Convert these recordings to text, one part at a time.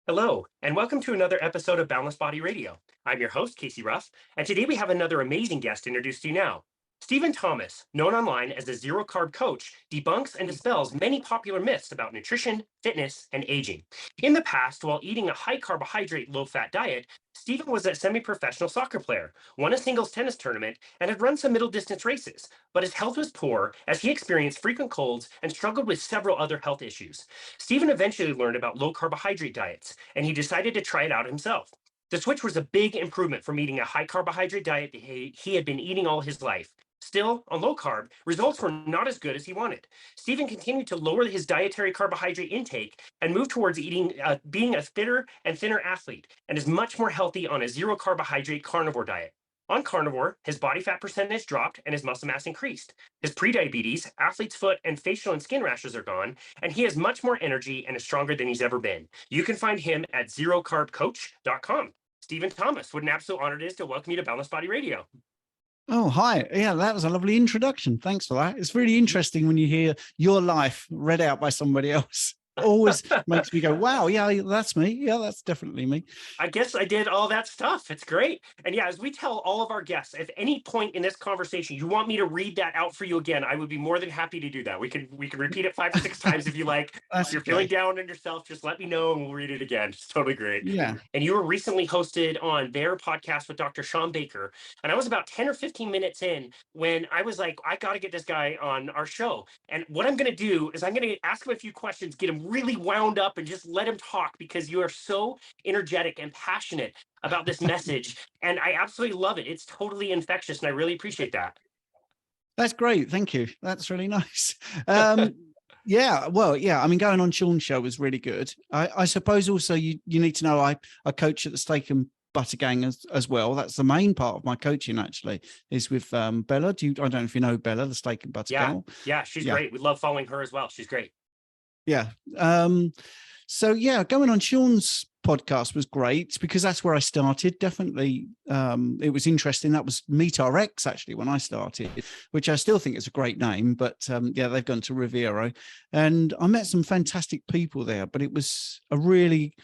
Hello, and welcome to another episode of Boundless Body Radio. I'm your host, Casey Ruff, and today we have another amazing guest introduced to you now. Stephen Thomas, known online as a zero carb coach, debunks and dispels many popular myths about nutrition, fitness, and aging. In the past, while eating a high carbohydrate, low fat diet, Stephen was a semi professional soccer player, won a singles tennis tournament, and had run some middle distance races. But his health was poor as he experienced frequent colds and struggled with several other health issues. Stephen eventually learned about low carbohydrate diets, and he decided to try it out himself. The switch was a big improvement from eating a high carbohydrate diet that he had been eating all his life. Still, on low carb, results were not as good as he wanted. Stephen continued to lower his dietary carbohydrate intake and move towards being a fitter and thinner athlete, and is much more healthy on a zero carbohydrate carnivore diet. On carnivore, his body fat percentage dropped and his muscle mass increased. His prediabetes, athlete's foot, and facial and skin rashes are gone, and he has much more energy and is stronger than he's ever been. You can find him at zerocarbcoach.com. Stephen Thomas, what an absolute honor it is to welcome you to Boundless Body Radio. Oh, hi. Yeah, that was a lovely introduction. Thanks for that. It's really interesting when you hear your life read out by somebody else. Always makes me go, wow, yeah, that's me. Yeah, that's definitely me. I guess I did all that stuff. It's great. And yeah, as we tell all of our guests, if any point in this conversation you want me to read that out for you again, I would be more than happy to do that. We can repeat it 5 or 6 times if you like. If you're feeling down on yourself, just let me know and we'll read it again. It's totally great. Yeah. And you were recently hosted on their podcast with Dr. Sean Baker. And I was about 10 or 15 minutes in when I was like, I got to get this guy on our show. And what I'm going to do is I'm going to ask him a few questions, get him really wound up, and just let him talk because you are so energetic and passionate about this message. And I absolutely love it. It's totally infectious. And I really appreciate that. That's great. Thank you. That's really nice. Yeah, well, yeah, I mean, going on Sean's show was really good. I suppose also you need to know I coach at the Steak and Butter Gang as well. That's the main part of my coaching, actually, is with Bella. I don't know if you know Bella, the Steak and Butter Gang. Yeah, she's great. We love following her as well. She's great. Yeah. So yeah, going on Sean's podcast was great because that's where I started. Definitely, it was interesting. That was MeatRx actually when I started, which I still think is a great name. But yeah, they've gone to Rivero, and I met some fantastic people there. But it was a really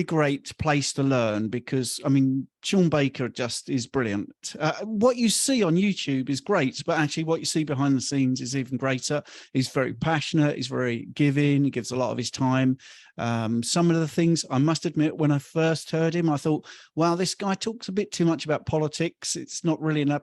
great place to learn because I mean Sean Baker just is brilliant. What you see on YouTube is great, but actually what you see behind the scenes is even greater. He's very passionate, he's very giving, he gives a lot of his time. Some of the things I must admit, when I first heard him, I thought, wow, this guy talks a bit too much about politics. It's not really enough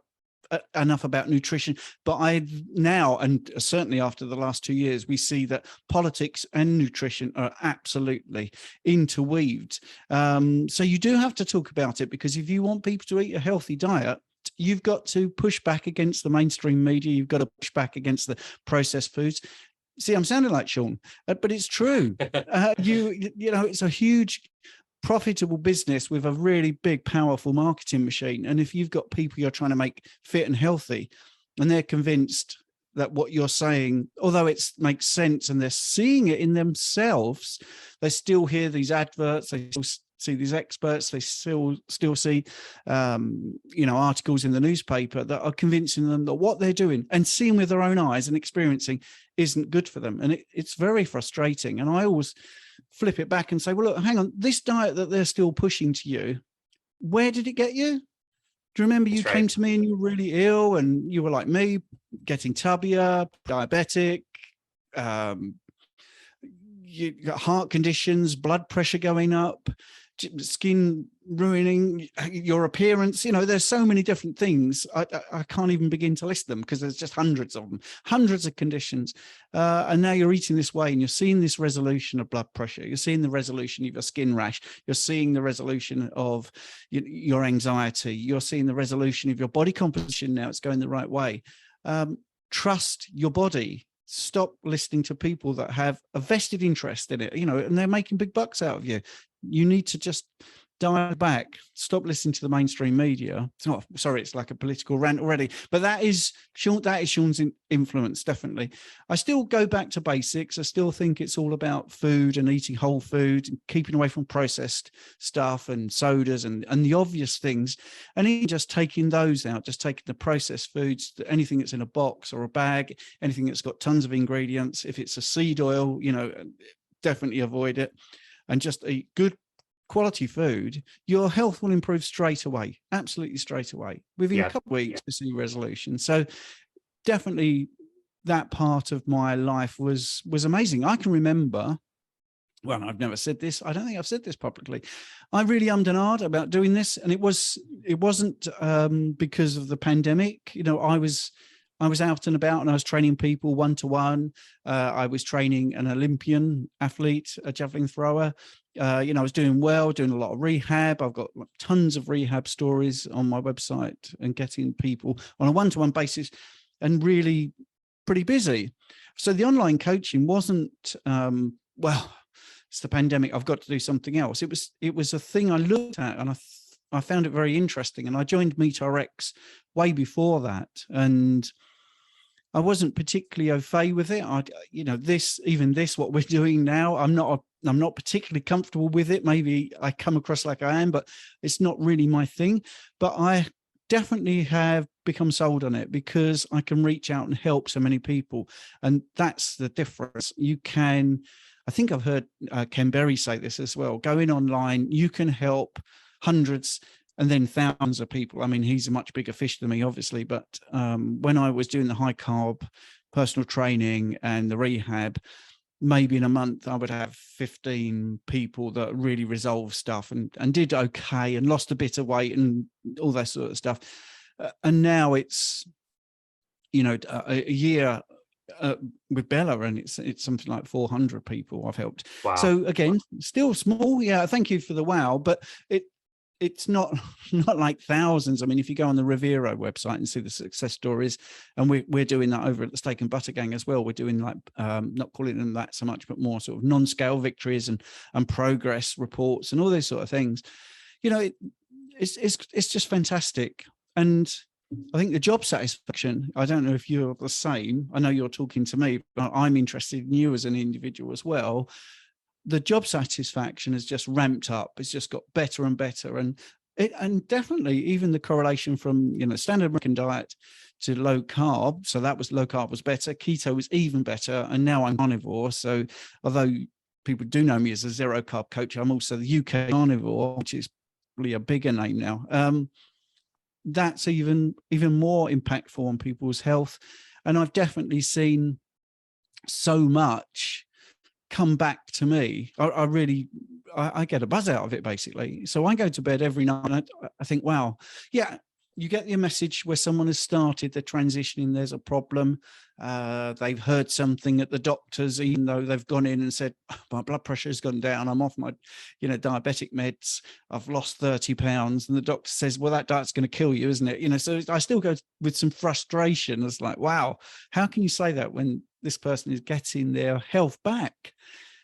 about nutrition. But I now, and certainly after the last 2 years, we see that politics and nutrition are absolutely interweaved. So you do have to talk about it, because if you want people to eat a healthy diet, you've got to push back against the mainstream media. You've got to push back against the processed foods. See, I'm sounding like Sean, but it's true. You know, it's a huge profitable business with a really big, powerful marketing machine. And if you've got people you're trying to make fit and healthy, and they're convinced that what you're saying, although it makes sense and they're seeing it in themselves, they still hear these adverts, they still see these experts, they still see you know, articles in the newspaper that are convincing them that what they're doing and seeing with their own eyes and experiencing isn't good for them. And it's very frustrating. And I always flip it back and say, well, look, hang on, this diet that they're still pushing to you, where did it get you? Do you remember you came to me and you were really ill and you were like me, getting tubbier, diabetic, you got heart conditions, blood pressure going up, skin ruining your appearance. You know, there's so many different things. I can't even begin to list them because there's just hundreds of them, hundreds of conditions. And now you're eating this way and you're seeing this resolution of blood pressure. You're seeing the resolution of your skin rash. You're seeing the resolution of your anxiety. You're seeing the resolution of your body composition. Now it's going the right way. Trust your body. Stop listening to people that have a vested interest in it, you know, and they're making big bucks out of you. You need to just dial back, stop listening to the mainstream media. Oh, sorry, it's like a political rant already, but that is Sean's influence, definitely. I still go back to basics. I still think it's all about food and eating whole food and keeping away from processed stuff and sodas and the obvious things. And even just taking those out, just taking the processed foods, anything that's in a box or a bag, anything that's got tons of ingredients. If it's a seed oil, you know, definitely avoid it. and just eat good quality food, your health will improve straight away, absolutely straight away, within a couple of weeks to see resolution. So definitely that part of my life was amazing. I can remember, well, I've never said this, I don't think I've said this publicly, I really ummed and ahed about doing this, and it wasn't because of the pandemic. You know, I was out and about, and I was training people one-to-one. I was training an Olympian athlete, a javelin thrower. You know, I was doing well, doing a lot of rehab. I've got tons of rehab stories on my website, and getting people on a one-to-one basis, and really pretty busy. So the online coaching wasn't, well, it's the pandemic, I've got to do something else. It was a thing I looked at, and I found it very interesting. And I joined MeetRx way before that, and I wasn't particularly au fait with it. You know, what we're doing now, I'm not particularly comfortable with it. Maybe I come across like I am, but it's not really my thing. But I definitely have become sold on it, because I can reach out and help so many people. And that's the difference. You can, I think I've heard Ken Berry say this as well, going online, you can help hundreds and then thousands of people. I mean, he's a much bigger fish than me, obviously, but when I was doing the high carb personal training and the rehab, maybe in a month I would have 15 people that really resolved stuff and did okay and lost a bit of weight and all that sort of stuff. And now it's, you know, a year with Bella, and it's something like 400 people I've helped. Wow. So again, still small. Yeah, thank you for the wow, but it's not like thousands. I mean, if you go on the Rivero website and see the success stories, and we're doing that over at the Steak and Butter Gang as well. We're doing like not calling them that so much, but more sort of non-scale victories and progress reports and all those sort of things. You know, it's just fantastic. And I think the job satisfaction, I don't know if you're the same. I know you're talking to me, but I'm interested in you as an individual as well. The job satisfaction has just ramped up. It's just got better and better. And definitely even the correlation from, you know, standard American diet to low carb. So that was, low carb was better. Keto was even better. And now I'm carnivore. So although people do know me as a zero carb coach, I'm also the UK carnivore, which is probably a bigger name now. That's even more impactful on people's health. And I've definitely seen so much come back to me. I get a buzz out of it, basically. So I go to bed every night and I think, wow, yeah, you get your message where someone has started, they're transitioning, there's a problem. They've heard something at the doctors, even though they've gone in and said, my blood pressure has gone down, I'm off my, you know, diabetic meds, I've lost 30 pounds. And the doctor says, well, that diet's going to kill you, isn't it? You know, so I still go with some frustration. It's like, wow, how can you say that when this person is getting their health back?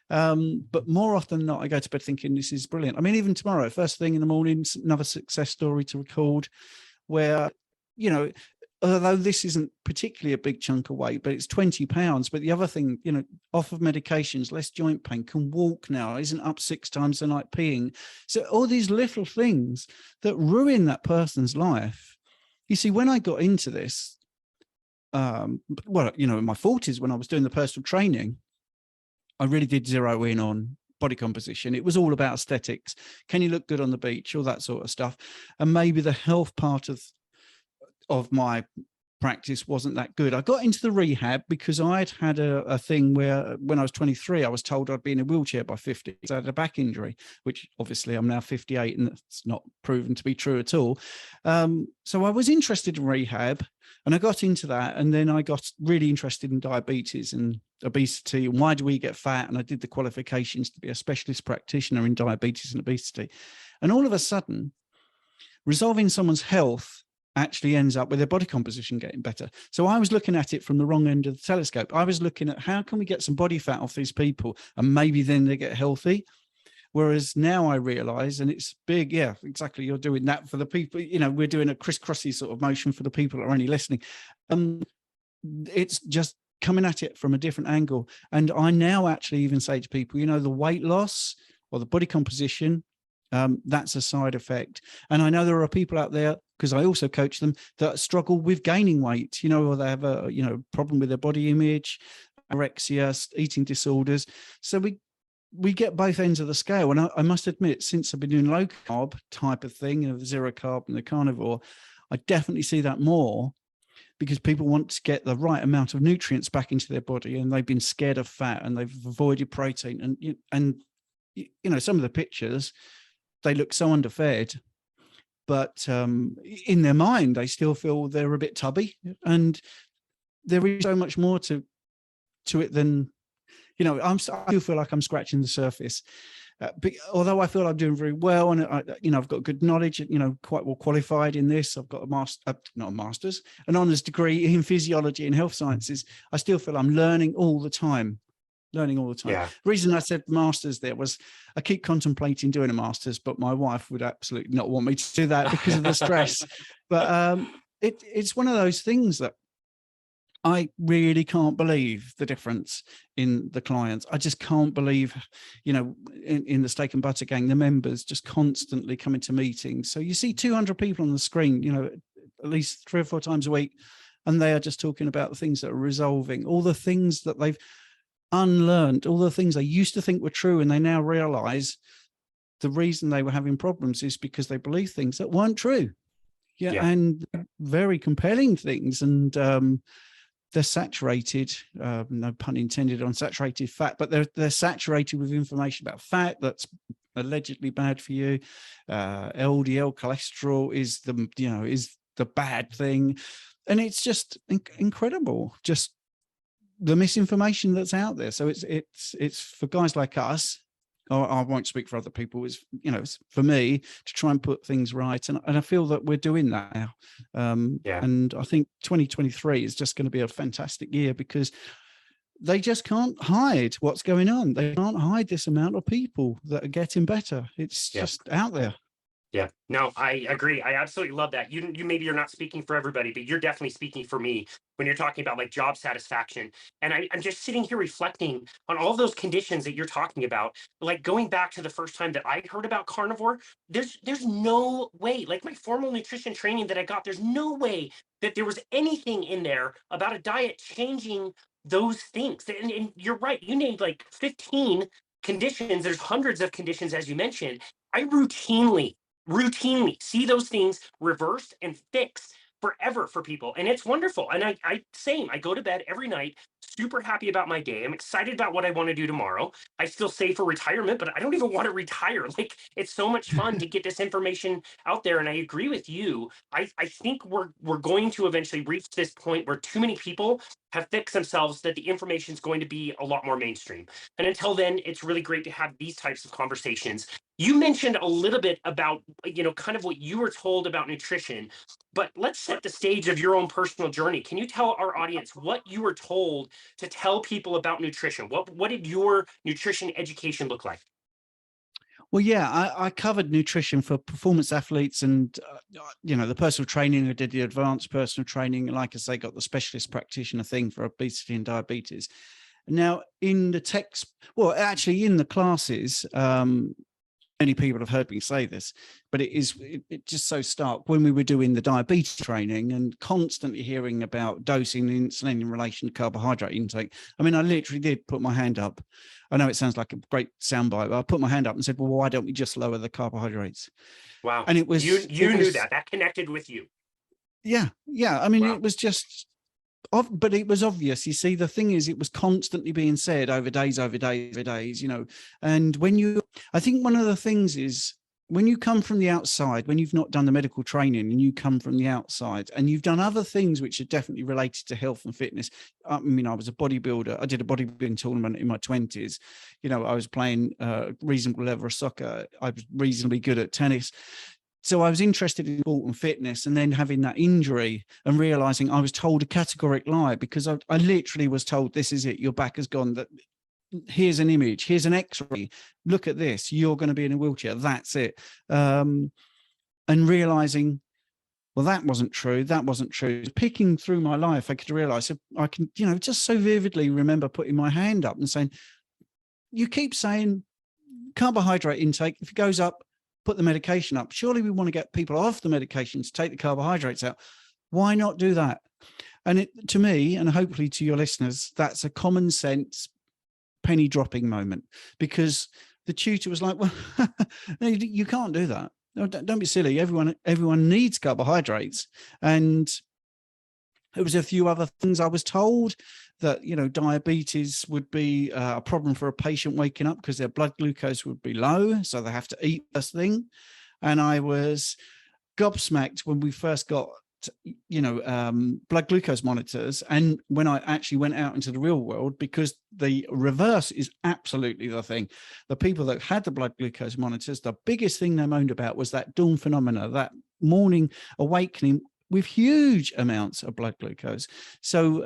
But more often than not, I go to bed thinking this is brilliant. I mean, even tomorrow, first thing in the morning, another success story to record where, you know, although this isn't particularly a big chunk of weight, but it's 20 pounds. But the other thing, you know, off of medications, less joint pain, can walk now, isn't up 6 times a night peeing. So all these little things that ruin that person's life. You see, when I got into this, well, you know, in my 40s, when I was doing the personal training, I really did zero in on body composition. It was all about aesthetics. Can you look good on the beach? All that sort of stuff. And maybe the health part of my practice wasn't that good. I got into the rehab because I'd had a thing where when I was 23, I was told I'd be in a wheelchair by 50. So I had a back injury, which obviously I'm now 58 and it's not proven to be true at all. So I was interested in rehab and I got into that. And then I got really interested in diabetes and obesity and why do we get fat? And I did the qualifications to be a specialist practitioner in diabetes and obesity. And all of a sudden, resolving someone's health actually ends up with their body composition getting better. So I was looking at it from the wrong end of the telescope. I was looking at how can we get some body fat off these people and maybe then they get healthy. Whereas now I realize, and it's big, yeah, exactly. You're doing that for the people, you know, we're doing a crisscrossy sort of motion for the people that are only listening. It's just coming at it from a different angle. And I now actually even say to people, you know, the weight loss or the body composition, that's a side effect. And I know there are people out there, because I also coach them, that struggle with gaining weight, you know, or they have a, you know, problem with their body image, anorexia, eating disorders. So we get both ends of the scale. And I must admit, since I've been doing low carb type of thing, the zero carb and the carnivore, I definitely see that more, because people want to get the right amount of nutrients back into their body, and they've been scared of fat and they've avoided protein. And some of the pictures, they look so underfed, but in their mind, they still feel they're a bit tubby. And there is so much more to it than, I do feel like I'm scratching the surface. But although I feel I'm doing very well, and I've got good knowledge, quite well qualified in this. I've got an honours degree in physiology and health sciences. I still feel I'm learning all the time. Yeah. The reason I said masters there was I keep contemplating doing a masters, but my wife would absolutely not want me to do that because of the stress. But it's one of those things that I really can't believe the difference in the clients. I just can't believe, in the Steak and Butter Gang, the members just constantly coming to meetings. So you see 200 people on the screen, at least 3 or 4 times a week, and they are just talking about the things that are resolving, all the things that they've unlearned, all the things they used to think were true, and they now realize the reason they were having problems is because they believe things that weren't true. Yeah. And very compelling things. And they're saturated, no pun intended on saturated fat, but they're saturated with information about fat that's allegedly bad for you. LDL cholesterol is the bad thing, and it's just incredible, just the misinformation that's out there. So it's for guys like us, or I won't speak for other people, it's for me to try and put things right, and I feel that we're doing that now. And I think 2023 is just going to be a fantastic year, because they just can't hide what's going on. They can't hide this amount of people that are getting better. It's just out there. Yeah, no, I agree. I absolutely love that. You maybe you're not speaking for everybody, but you're definitely speaking for me when you're talking about like job satisfaction. And I'm just sitting here reflecting on all those conditions that you're talking about. Like going back to the first time that I heard about carnivore, there's no way, like my formal nutrition training that I got, there's no way that there was anything in there about a diet changing those things. And you're right, you named like 15 conditions. There's hundreds of conditions, as you mentioned. I routinely see those things reversed and fixed forever for people, and it's wonderful. And I go to bed every night super happy about my day. I'm excited about what I want to do tomorrow. I still save for retirement, but I don't even want to retire. Like, it's so much fun to get this information out there. And I agree with you. I think we're going to eventually reach this point where too many people have fixed themselves that the information is going to be a lot more mainstream. And until then, it's really great to have these types of conversations. You mentioned a little bit about, kind of what you were told about nutrition, but let's set the stage of your own personal journey. Can you tell our audience what you were told to tell people about nutrition? What did your nutrition education look like? Well, yeah, I covered nutrition for performance athletes and, the personal training. I did the advanced personal training. Like I say, got the specialist practitioner thing for obesity and diabetes. Now, in the text, well, actually in the classes, many people have heard me say this, but it just so stark when we were doing the diabetes training and constantly hearing about dosing insulin in relation to carbohydrate intake. I mean, I literally did put my hand up. I know it sounds like a great soundbite, but I put my hand up and said, well, why don't we just lower the carbohydrates? Wow. And it was, you knew that connected with you. Yeah. I mean, wow. It was just, but it was obvious. You see, the thing is, it was constantly being said over days, and I think one of the things is, when you come from the outside, when you've not done the medical training and you come from the outside and you've done other things which are definitely related to health and fitness. I mean, I was a bodybuilder. I did a bodybuilding tournament in my 20s. I was playing a reasonable level of soccer. I was reasonably good at tennis. So I was interested in sport and fitness, and then having that injury and realizing I was told a categoric lie, because I literally was told, this is it, your back has gone, that here's an image, here's an x-ray, look at this, you're going to be in a wheelchair, that's it. And realizing, well, that wasn't true. Picking through my life, I could realize I can, just so vividly remember putting my hand up and saying, you keep saying carbohydrate intake, if it goes up, put the medication up. Surely we want to get people off the medications, take the carbohydrates out. Why not do that? And to me, and hopefully to your listeners, that's a common sense penny dropping moment, because the tutor was like, well, no, you can't do that. No, don't be silly. Everyone needs carbohydrates. And there was a few other things I was told, that, you know, diabetes would be a problem for a patient waking up because their blood glucose would be low. So they have to eat first thing. And I was gobsmacked when we first got, you know, blood glucose monitors. And when I actually went out into the real world, because the reverse is absolutely the thing. The people that had the blood glucose monitors, the biggest thing they moaned about was that dawn phenomena, that morning awakening with huge amounts of blood glucose. So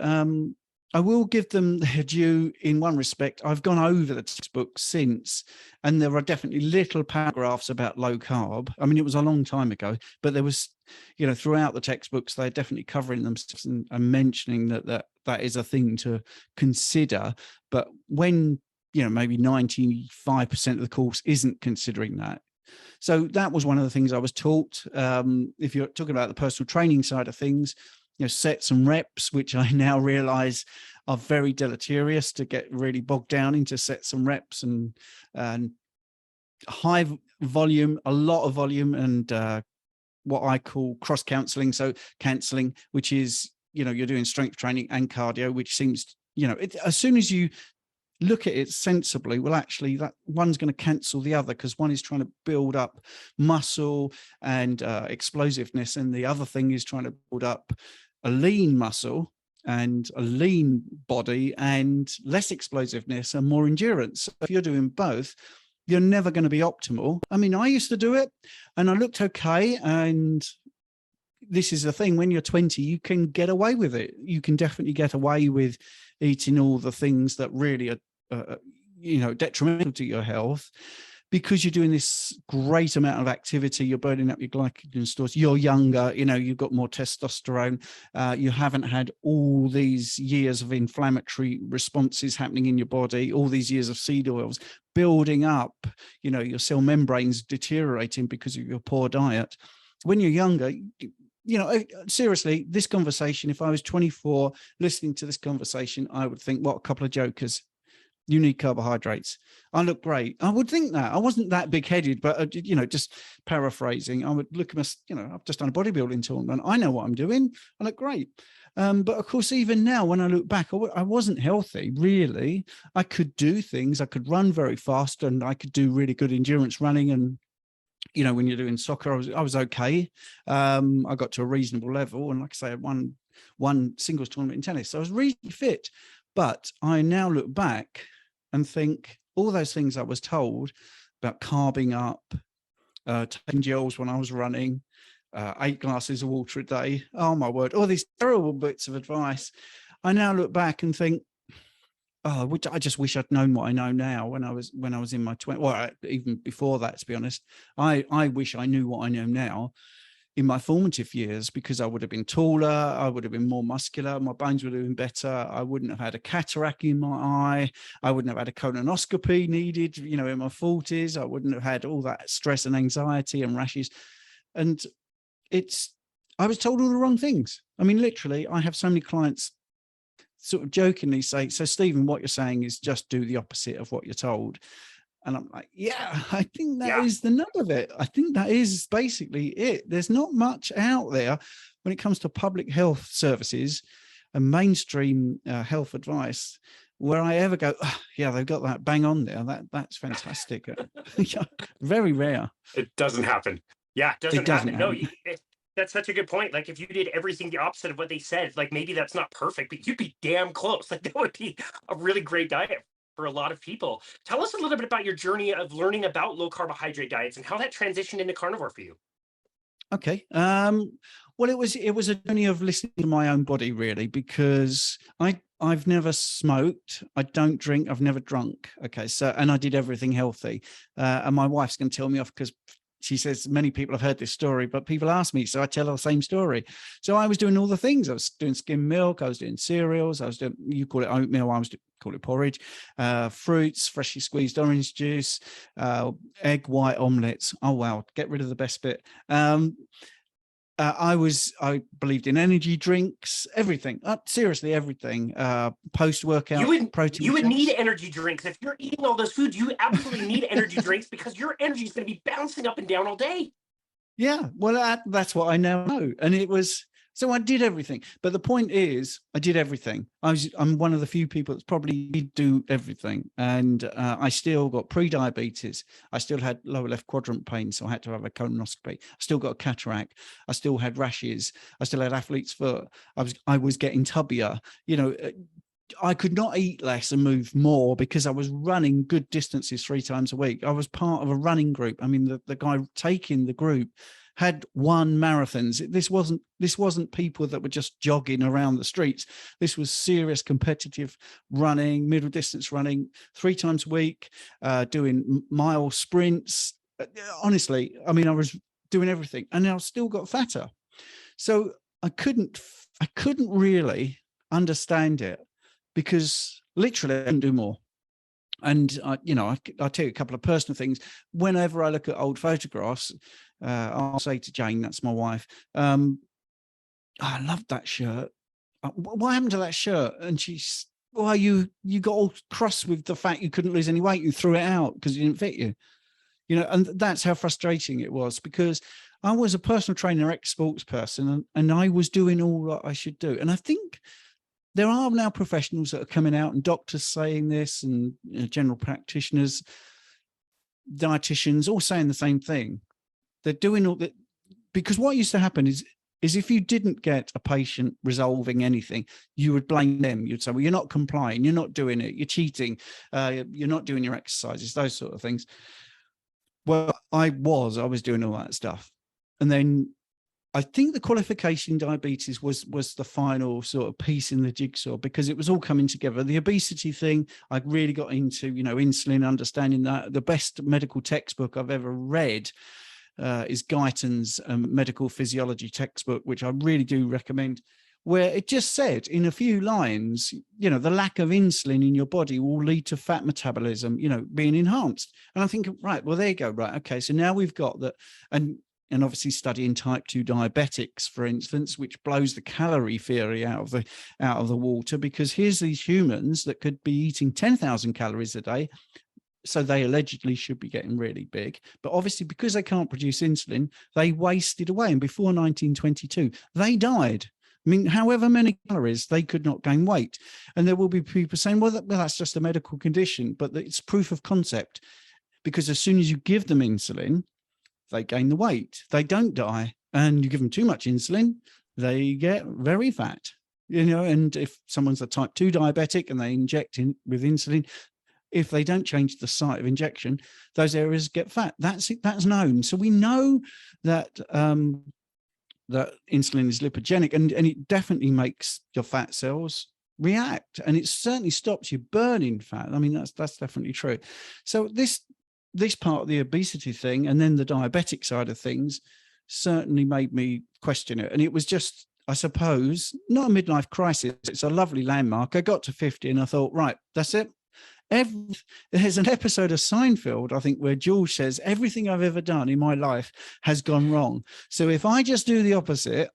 I will give them their due in one respect. I've gone over the textbook since, and there are definitely little paragraphs about low carb. I mean, it was a long time ago, but there was, you know, throughout the textbooks, they're definitely covering themselves and mentioning that is a thing to consider. But when, you know, maybe 95% of the course isn't considering that. So that was one of the things I was taught. If you're talking about the personal training side of things, you know, sets and reps, which I now realize are very deleterious, to get really bogged down into sets and reps and high volume, a lot of volume, and what I call cross counseling. So canceling, which is, you know, you're doing strength training and cardio, which seems, you know, as soon as you look at it sensibly, well, actually that one's going to cancel the other, because one is trying to build up muscle and explosiveness, and the other thing is trying to build up a lean muscle and a lean body and less explosiveness and more endurance. So if you're doing both, you're never going to be optimal. I mean, I used to do it and I looked okay. And this is the thing, when you're 20, you can get away with it. You can definitely get away with eating all the things that really are, you know, detrimental to your health, because you're doing this great amount of activity. You're burning up your glycogen stores. You're younger, you know, you've got more testosterone. You haven't had all these years of inflammatory responses happening in your body, all these years of seed oils building up, you know, your cell membranes deteriorating because of your poor diet. When you're younger, you know, seriously, this conversation, if I was 24 listening to this conversation, I would think, what a couple of jokers. You need carbohydrates. I look great. I would think that. I wasn't that big-headed, but, you know, just paraphrasing, I would look at my, you know, I've just done a bodybuilding tournament. I know what I'm doing. I look great. But of course, even now, when I look back, I wasn't healthy, really. I could do things. I could run very fast, and I could do really good endurance running. And, you know, when you're doing soccer, I was okay. I got to a reasonable level. And like I say, I won one singles tournament in tennis. So I was reasonably fit. But I now look back and think all those things I was told about carbing up, taking gels when I was running, 8 glasses of water a day. Oh my word, all these terrible bits of advice. I now look back and think, oh, I just wish I'd known what I know now when I was in my 20s. Well, even before that, to be honest. I wish I knew what I know now in my formative years, because I would have been taller, I would have been more muscular, my bones would have been better, I wouldn't have had a cataract in my eye, I wouldn't have had a colonoscopy needed, you know, in my 40s, I wouldn't have had all that stress and anxiety and rashes. And I was told all the wrong things. I mean, literally, I have so many clients sort of jokingly say, so Stephen, what you're saying is just do the opposite of what you're told. And I'm like, yeah, I think that is the nut of it. I think that is basically it. There's not much out there when it comes to public health services and mainstream health advice where I ever go, oh, yeah, they've got that bang on there. That's fantastic. Very rare. It doesn't happen. Yeah, it doesn't happen. No, that's such a good point. Like, if you did everything the opposite of what they said, like, maybe that's not perfect, but you'd be damn close. Like, that would be a really great diet for a lot of people. Tell us a little bit about your journey of learning about low carbohydrate diets and how that transitioned into carnivore for you. Okay. Well, it was a journey of listening to my own body, really, because I've never smoked. I don't drink. I've never drunk. Okay. So, and I did everything healthy. And my wife's going to tell me off because she says many people have heard this story, but people ask me, so I tell the same story. So I was doing all the things. I was doing skim milk. I was doing cereals. I was doing, you call it oatmeal, I was call it porridge, fruits, freshly squeezed orange juice, egg white omelets. Oh, wow. Get rid of the best bit. I believed in energy drinks, everything, seriously, everything. Post-workout protein You would need shakes. energy drinks. If you're eating all those foods, you absolutely need energy drinks because your energy is going to be bouncing up and down all day. Yeah, well, that's what I now know. And it was, so I did everything. But the point is, I did everything. I'm one of the few people that's probably did do everything. And I still got pre-diabetes. I still had lower left quadrant pain, so I had to have a colonoscopy. I still got a cataract. I still had rashes. I still had athlete's foot. I was getting tubia. You know, I could not eat less and move more because I was running good distances 3 times a week. I was part of a running group. I mean, the guy taking the group had won marathons. This wasn't people that were just jogging around the streets. This was serious competitive running, middle distance running, 3 times a week, doing mile sprints. Honestly, I mean, I was doing everything, and I still got fatter. So I couldn't really understand it, because literally I couldn't do more. And I'll tell you a couple of personal things. Whenever I look at old photographs, I'll say to Jane, that's my wife, I love that shirt. What happened to that shirt? And she's, well, you got all cross with the fact you couldn't lose any weight. You threw it out because it didn't fit you. And that's how frustrating it was, because I was a personal trainer, ex-sports person, and I was doing all that I should do. And I think there are now professionals that are coming out, and doctors saying this, and general practitioners, dietitians, all saying the same thing. They're doing all that, because what used to happen is if you didn't get a patient resolving anything, you would blame them. You'd say, well, you're not complying, you're not doing it, you're cheating, you're not doing your exercises, those sort of things. Well, I was doing all that stuff. And then I think the qualification in diabetes was the final sort of piece in the jigsaw, because it was all coming together. The obesity thing, I really got into, insulin, understanding that. The best medical textbook I've ever read is Guyton's medical physiology textbook, which I really do recommend, where it just said in a few lines, the lack of insulin in your body will lead to fat metabolism, being enhanced. And I think, right, well, there you go. Right. Okay. So now we've got that. And obviously studying type 2 diabetics, for instance, which blows the calorie theory out of the water, because here's these humans that could be eating 10,000 calories a day. So they allegedly should be getting really big, but obviously because they can't produce insulin, they wasted away. And before 1922, they died. I mean, however many calories, they could not gain weight. And there will be people saying, well, that's just a medical condition, but it's proof of concept, because as soon as you give them insulin, they gain the weight. They don't die. And you give them too much insulin, they get very fat. And if someone's a type 2 diabetic and they inject in with insulin, if they don't change the site of injection, those areas get fat. That's known. So we know that that insulin is lipogenic, and it definitely makes your fat cells react, and it certainly stops you burning fat. I mean, that's definitely true. So this part of the obesity thing, and then the diabetic side of things, certainly made me question it. And it was just, I suppose, not a midlife crisis. It's a lovely landmark. I got to 50 and I thought, right, that's it. There's an episode of Seinfeld, I think, where George says, everything I've ever done in my life has gone wrong. So if I just do the opposite,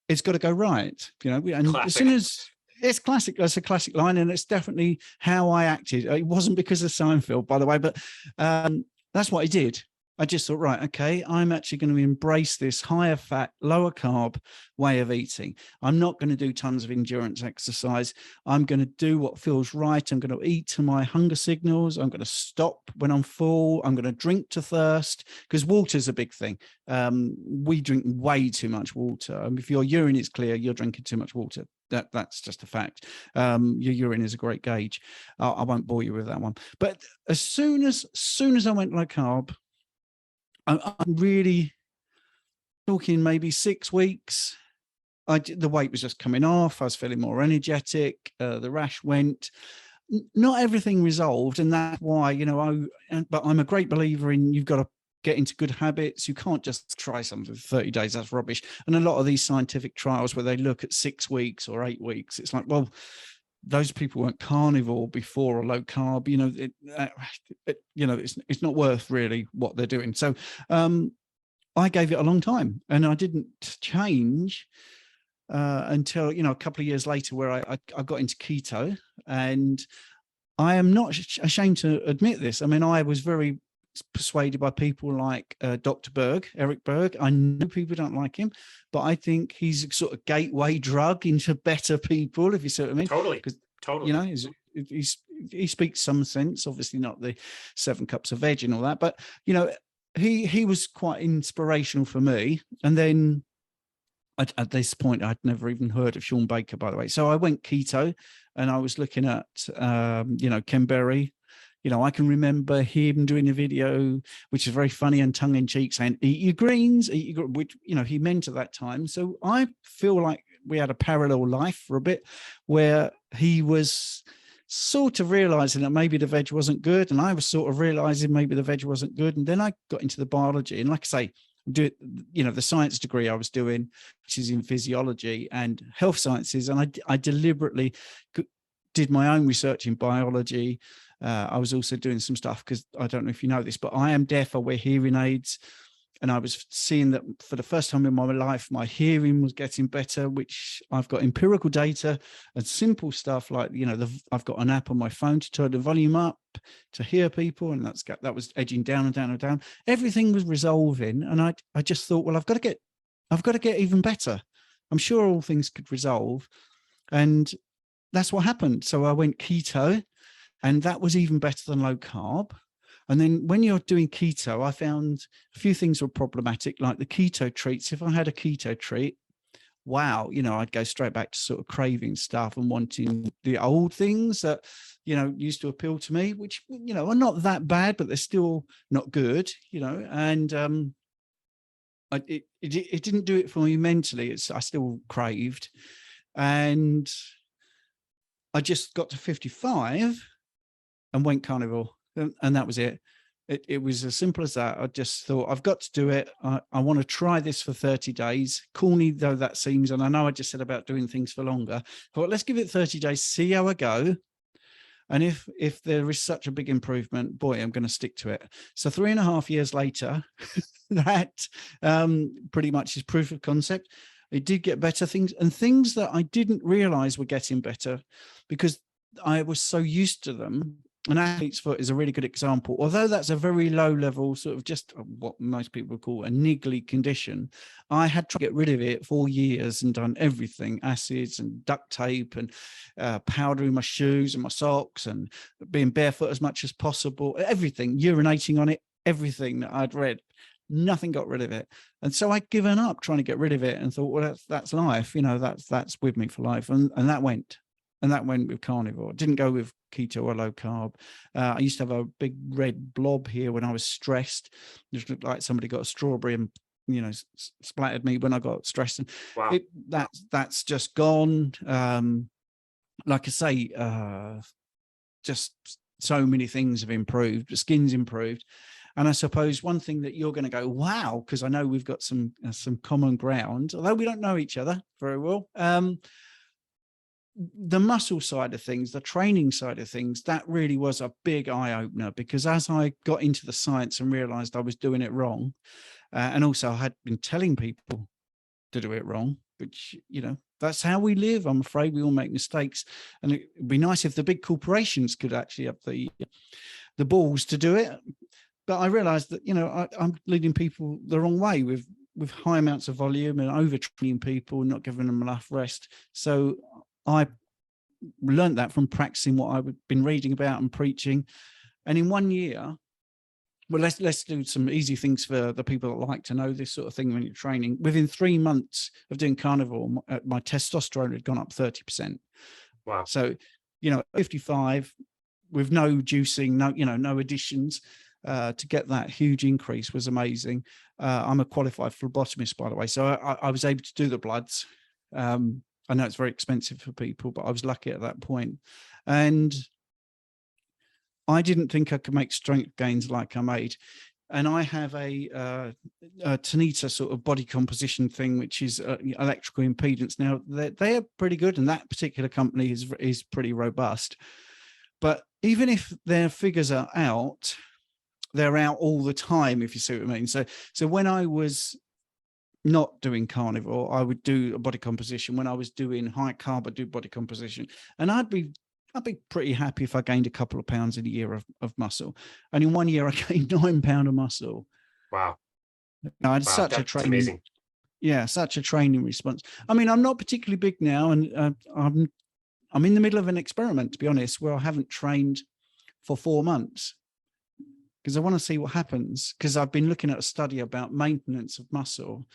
it's got to go right. And Classic. As soon as it's classic, that's a classic line. And it's definitely how I acted. It wasn't because of Seinfeld, by the way, but that's what I did. I just thought, right, okay, I'm actually going to embrace this higher fat, lower carb way of eating. I'm not going to do tons of endurance exercise. I'm going to do what feels right. I'm going to eat to my hunger signals. I'm going to stop when I'm full. I'm going to drink to thirst, because water's a big thing. We drink way too much water. If your urine is clear, you're drinking too much water. That's just a fact. Your urine is a great gauge. I won't bore you with that one. But as soon as I went low carb, I'm really talking maybe 6 weeks. The weight was just coming off. I was feeling more energetic. The rash went. Not everything resolved, and that's why, but I'm a great believer in, you've got to get into good habits. You can't just try something for 30 days. That's rubbish. And a lot of these scientific trials where they look at 6 weeks or 8 weeks, it's like, well, those people weren't carnivore before or low carb. It's not worth really what they're doing. So I gave it a long time, and I didn't change until, a couple of years later, where I got into keto. And I am not ashamed to admit this. I mean, I was very persuaded by people like Dr. Berg, Eric Berg. I know people don't like him, but I think he's a sort of gateway drug into better people, if you see what I mean. Totally. Because, Totally. he speaks some sense, obviously not the 7 cups of veg and all that, but, he was quite inspirational for me. And then at this point, I'd never even heard of Sean Baker, by the way. So I went keto, and I was looking at, Ken Berry. I can remember him doing a video, which is very funny and tongue in cheek, saying, eat your greens, which, he meant at that time. So I feel like we had a parallel life for a bit, where he was sort of realizing that maybe the veg wasn't good, and I was sort of realizing maybe the veg wasn't good. And then I got into the biology, and like I say, the science degree I was doing, which is in physiology and health sciences, and I deliberately did my own research in biology. I was also doing some stuff, because I don't know if you know this, but I am deaf. I wear hearing aids, and I was seeing that for the first time in my life, my hearing was getting better, which I've got empirical data and simple stuff like, I've got an app on my phone to turn the volume up to hear people, and that was edging down and down and down. Everything was resolving, and I just thought, well, I've got to get even better. I'm sure all things could resolve, and that's what happened. So I went keto, and that was even better than low carb. And then when you're doing keto, I found a few things were problematic, like the keto treats. If I had a keto treat, wow, I'd go straight back to sort of craving stuff and wanting the old things that, used to appeal to me, which, are not that bad, but they're still not good, and it didn't do it for me mentally. I still craved. And I just got to 55 and went carnivore. And that was it. It was as simple as that. I just thought, I've got to do it. I want to try this for 30 days. Corny though that seems, and I know I just said about doing things for longer, but let's give it 30 days, see how I go. And if there is such a big improvement, boy, I'm going to stick to it. So 3.5 years later, that pretty much is proof of concept. It did get better, things that I didn't realize were getting better, because I was so used to them. An athlete's foot is a really good example. Although that's a very low level, sort of just what most people would call a niggly condition, I had to get rid of it for years and done everything, acids and duct tape and powder in my shoes and my socks and being barefoot as much as possible, everything, urinating on it, everything that I'd read. Nothing got rid of it. And so I'd given up trying to get rid of it and thought, well, that's life, that's with me for life. And that went. And that went with carnivore. It didn't go with keto or low carb. I used to have a big red blob here when I was stressed. It just looked like somebody got a strawberry and, splattered me when I got stressed. And wow. That's just gone. Like I say, just so many things have improved. The skin's improved. And I suppose one thing that you're going to go, wow, because I know we've got some common ground, although we don't know each other very well. The muscle side of things, the training side of things, that really was a big eye-opener, because as I got into the science and realized I was doing it wrong, and also I had been telling people to do it wrong, which, that's how we live. I'm afraid we all make mistakes. And it'd be nice if the big corporations could actually have the balls to do it. But I realized that, I'm leading people the wrong way with high amounts of volume and overtraining people and not giving them enough rest. So I learned that from practicing what I've been reading about and preaching. And in 1 year, well, let's do some easy things for the people that like to know this sort of thing when you're training. Within 3 months of doing carnivore, my testosterone had gone up 30%. Wow. So, 55 with no juicing, no additions, to get that huge increase was amazing. I'm a qualified phlebotomist, by the way. So I was able to do the bloods. I know it's very expensive for people, but I was lucky at that point. And I didn't think I could make strength gains like I made. And I have a Tanita sort of body composition thing, which is electrical impedance. Now, they're pretty good, and that particular company is pretty robust. But even if their figures are out, they're out all the time, if you see what I mean. So when I was not doing carnivore, I would do a body composition. When I was doing high carb, I'd do body composition, and I'd be pretty happy if I gained a couple of pounds in a year of muscle. And in 1 year, I gained 9 pounds of muscle. Wow. I had Wow, such a that's training, amazing. yeah, such a training response. I mean, I'm not particularly big now, and I'm in the middle of an experiment, to be honest, where I haven't trained for 4 months because I want to see what happens. Because I've been looking at a study about maintenance of muscle,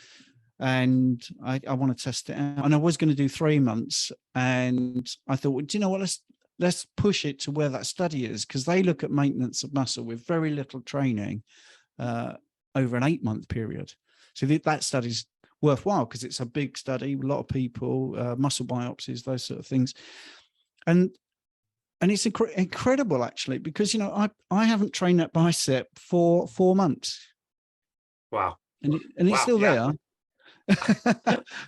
and I want to test it out. And I was going to do 3 months, and I thought, well, do you know what? Let's push it to where that study is, because they look at maintenance of muscle with very little training over an 8-month period. So that study's worthwhile because it's a big study, a lot of people, muscle biopsies, those sort of things. And it's incredible, actually, because, you know, I haven't trained that bicep for 4 months. Wow. And it's still there.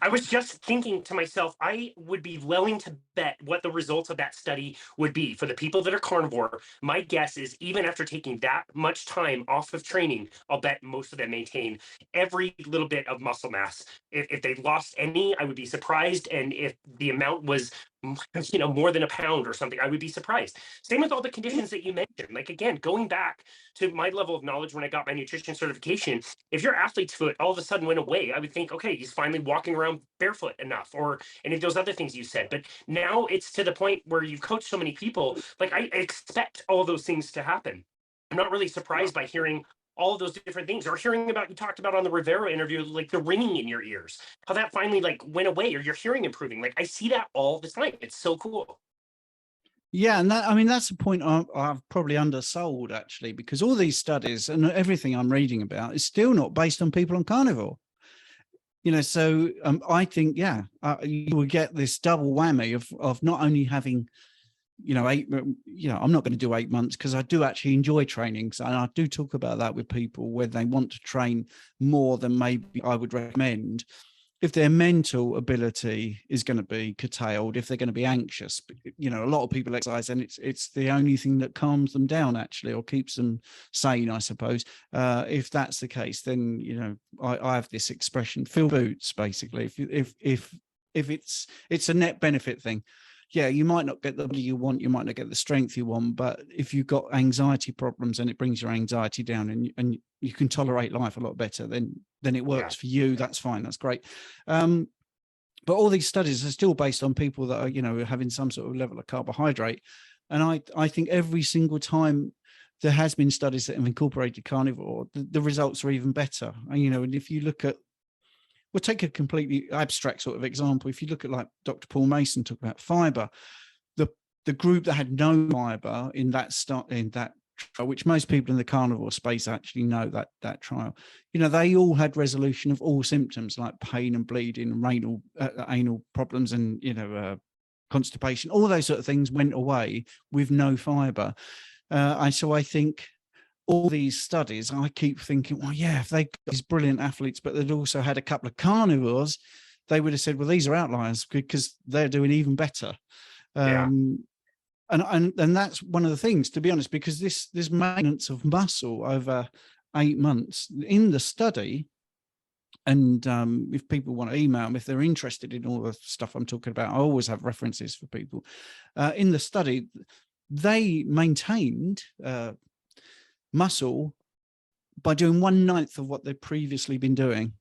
I was just thinking to myself, I would be willing to bet what the results of that study would be for the people that are carnivore. My guess is even after taking that much time off of training, I'll bet most of them maintain every little bit of muscle mass. If they lost any, I would be surprised. And if the amount was, you know, more than a pound or something, I would be surprised. Same with all the conditions that you mentioned. Like, again, going back to my level of knowledge when I got my nutrition certification, if your athlete's foot all of a sudden went away, I would think, okay, he's finally walking around barefoot enough, or any of those other things you said. But now it's to the point where you've coached so many people, like I expect all those things to happen. I'm not really surprised by hearing all of those different things, or hearing about, you talked about on the Rivera interview, like the ringing in your ears, how that finally like went away, or your hearing improving. Like I see that all the time. It's so cool. Yeah, and that, I mean, that's a point I've probably undersold, actually, because all these studies and everything I'm reading about is still not based on people on carnivore. You know, so I think, yeah, you will get this double whammy of not only having, you know, I'm not going to do 8 months because I do actually enjoy training. So, and I do talk about that with people where they want to train more than maybe I would recommend. If their mental ability is going to be curtailed, if they're going to be anxious, you know, a lot of people exercise and it's the only thing that calms them down, actually, or keeps them sane, I suppose. If that's the case, then, you know, I have this expression, fill boots, basically. If it's a net benefit thing. Yeah, you might not get the body you want, you might not get the strength you want, but if you've got anxiety problems and it brings your anxiety down and you can tolerate life a lot better, then it works for you. That's fine. That's great. But all these studies are still based on people that are, you know, having some sort of level of carbohydrate. And I think every single time there has been studies that have incorporated carnivore, the results are even better. And, you know, and if you look at, we'll take a completely abstract sort of example. If you look at like Dr. Paul Mason talk about fiber, the group that had no fiber in that trial, which most people in the carnivore space actually know that trial, you know, they all had resolution of all symptoms like pain and bleeding and anal problems and, you know, constipation, all those sort of things went away with no fiber. And so I think all these studies, I keep thinking, well, yeah, if they got these brilliant athletes, but they'd also had a couple of carnivores, they would have said, well, these are outliers because they're doing even better. And that's one of the things, to be honest, because this maintenance of muscle over 8 months in the study, and if people want to email me, if they're interested in all the stuff I'm talking about, I always have references for people. In the study, they maintained muscle by doing 1/9 of what they'd previously been doing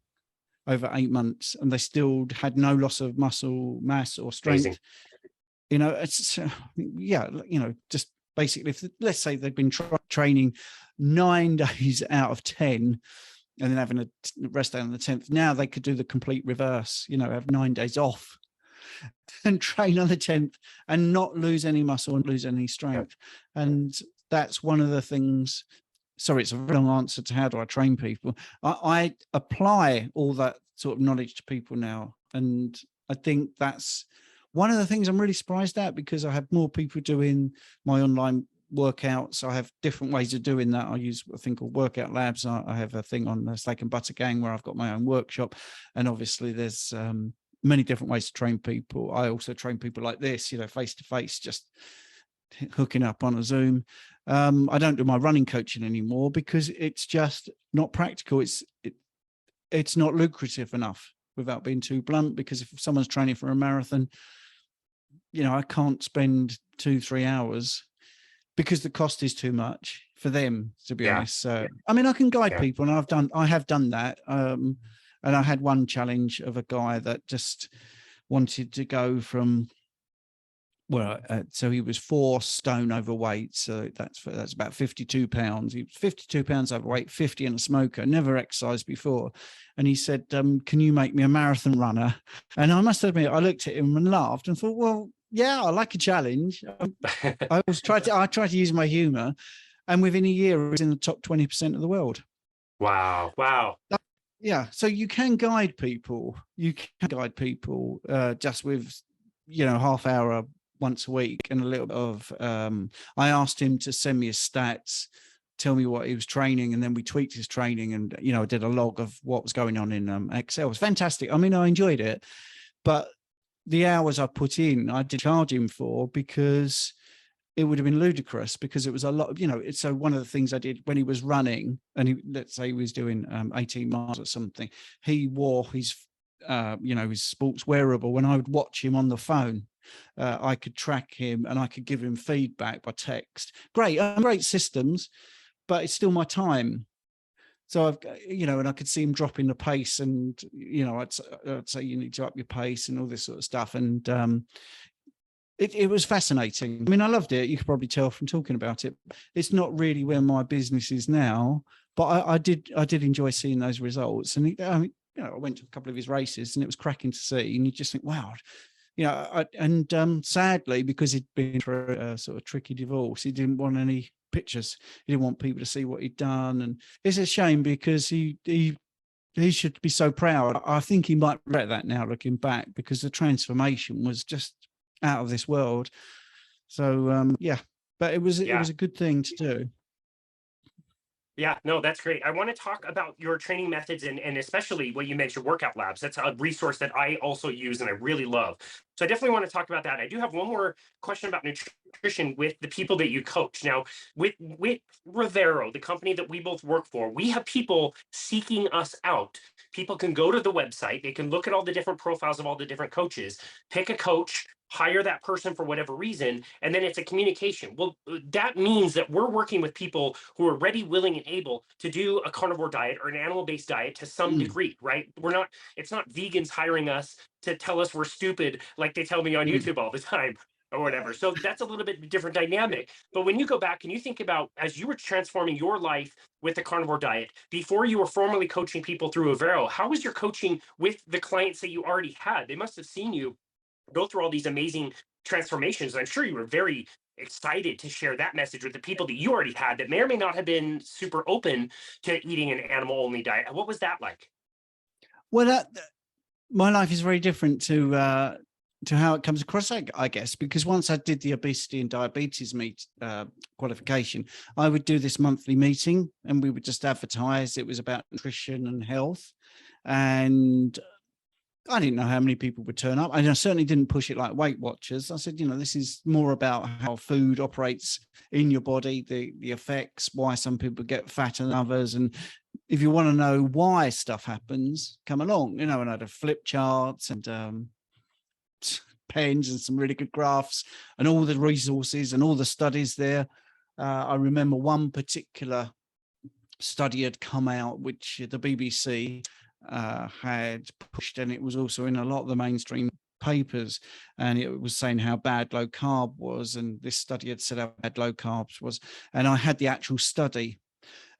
over 8 months, and they still had no loss of muscle mass or strength. Amazing. You know, it's yeah, you know, just basically, if let's say they've been training 9 days out of 10 and then having a rest day on the 10th, now they could do the complete reverse, you know, have 9 days off and train on the 10th and not lose any muscle and lose any strength. And that's one of the things. Sorry, it's a very long answer to how do I train people. I apply all that sort of knowledge to people now. And I think that's one of the things I'm really surprised at, because I have more people doing my online workouts. I have different ways of doing that. I use a thing called Workout Labs. I have a thing on the Steak and Butter Gang where I've got my own workshop. And obviously there's many different ways to train people. I also train people like this, you know, face to face, just hooking up on a Zoom. I don't do my running coaching anymore because it's just not practical. It's not lucrative enough, without being too blunt, because if someone's training for a marathon, I can't spend 2-3 hours because the cost is too much for them, to be honest. So, I mean, I can guide people, and I have done that. And I had one challenge of a guy that just wanted to go from, so he was 4 stone overweight. So that's about 52 pounds. He was 52 pounds overweight, 50 and a smoker, never exercised before. And he said, can you make me a marathon runner? And I must admit, I looked at him and laughed and thought, well, yeah, I like a challenge. I try to use my humor. And within a year, I was in the top 20% of the world. Wow. Yeah. So you can guide people. Just with, half hour once a week and a little bit of, I asked him to send me his stats, tell me what he was training, and then we tweaked his training, and, I did a log of what was going on in Excel. It was fantastic. I mean, I enjoyed it, but the hours I put in, I did charge him for, because it would have been ludicrous, because it was a lot of, so one of the things I did when he was running, and let's say he was doing 18 miles or something, he wore his, his sports wearable. When I would watch him on the phone, I could track him and I could give him feedback by text. Great systems, but it's still my time. So I've, and I could see him dropping the pace, and, I'd say you need to up your pace and all this sort of stuff. And it was fascinating. I mean, I loved it. You could probably tell from talking about it. It's not really where my business is now, but I did enjoy seeing those results. And I went to a couple of his races, and it was cracking to see. And you just think, wow. Sadly, because he'd been through a sort of tricky divorce, he didn't want any pictures. He didn't want people to see what he'd done, and it's a shame, because he should be so proud. I think he might regret that now, looking back, because the transformation was just out of this world. So but it was a good thing to do. Yeah, no, that's great. I want to talk about your training methods, and especially what you mentioned, workout labs. That's a resource that I also use and I really love. So I definitely want to talk about that. I do have one more question about nutrition with the people that you coach. Now, with Rivero, the company that we both work for, we have people seeking us out. People can go to the website, they can look at all the different profiles of all the different coaches, pick a coach, hire that person for whatever reason, and then it's a communication. Well, that means that we're working with people who are ready, willing, and able to do a carnivore diet or an animal-based diet to some degree, right? It's not vegans hiring us to tell us we're stupid, like they tell me on YouTube all the time or whatever. So that's a little bit different dynamic. But when you go back and you think about, as you were transforming your life with the carnivore diet, before you were formally coaching people through Avero, how was your coaching with the clients that you already had? They must have seen you go through all these amazing transformations. I'm sure you were very excited to share that message with the people that you already had that may or may not have been super open to eating an animal only diet. What was that like? Well, my life is very different to how it comes across, I guess, because once I did the obesity and diabetes qualification, I would do this monthly meeting, and we would just advertise. It was about nutrition and health, and I didn't know how many people would turn up. And I certainly didn't push it like Weight Watchers. I said, this is more about how food operates in your body, the effects, why some people get fatter than others. And if you want to know why stuff happens, come along, and I'd have flip charts and pens and some really good graphs and all the resources and all the studies there. I remember one particular study had come out, which the BBC had pushed, and it was also in a lot of the mainstream papers, and it was saying how bad low carb was, and this study had said how bad low carbs was, and I had the actual study,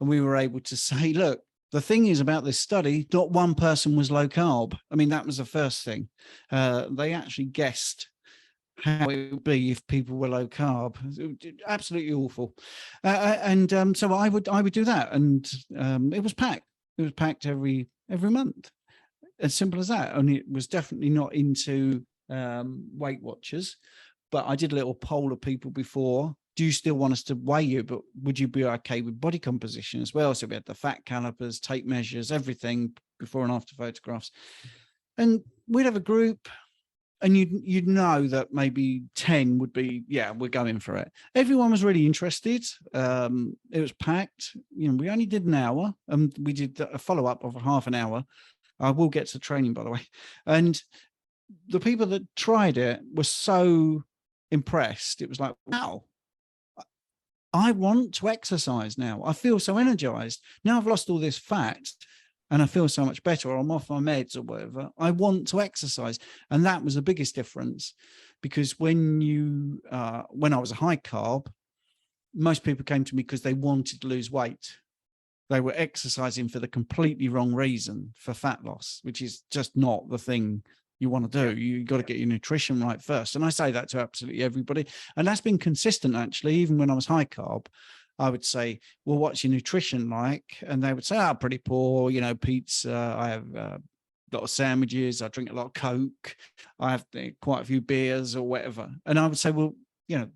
and we were able to say, look, the thing is about this study, not one person was low carb. I mean, that was the first thing. They actually guessed how it would be if people were low carb. Absolutely awful. So I would do that, and it was packed. It was packed every month, as simple as that. And it was definitely not into Weight Watchers, but I did a little poll of people before. Do you still want us to weigh you, but would you be okay with body composition as well? So we had the fat calipers, tape measures, everything, before and after photographs. And we'd have a group, and you'd know that maybe 10 would be, yeah, we're going for it. Everyone was really interested. It was packed. You know, we only did an hour, and we did a follow-up of a half an hour. I will get to training, by the way. And the people that tried it were so impressed. It was like, wow, I want to exercise now. I feel so energized. Now I've lost all this fat and I feel so much better, or I'm off my meds or whatever. I want to exercise. And that was the biggest difference, because when I was a high carb, most people came to me because they wanted to lose weight. They were exercising for the completely wrong reason, for fat loss, which is just not the thing you want to do. You got to get your nutrition right first. And I say that to absolutely everybody. And that's been consistent, actually. Even when I was high carb, I would say, well, what's your nutrition like? And they would say, oh, pretty poor, you know, pizza. I have a lot of sandwiches. I drink a lot of Coke. I have quite a few beers or whatever. And I would say, well, you know,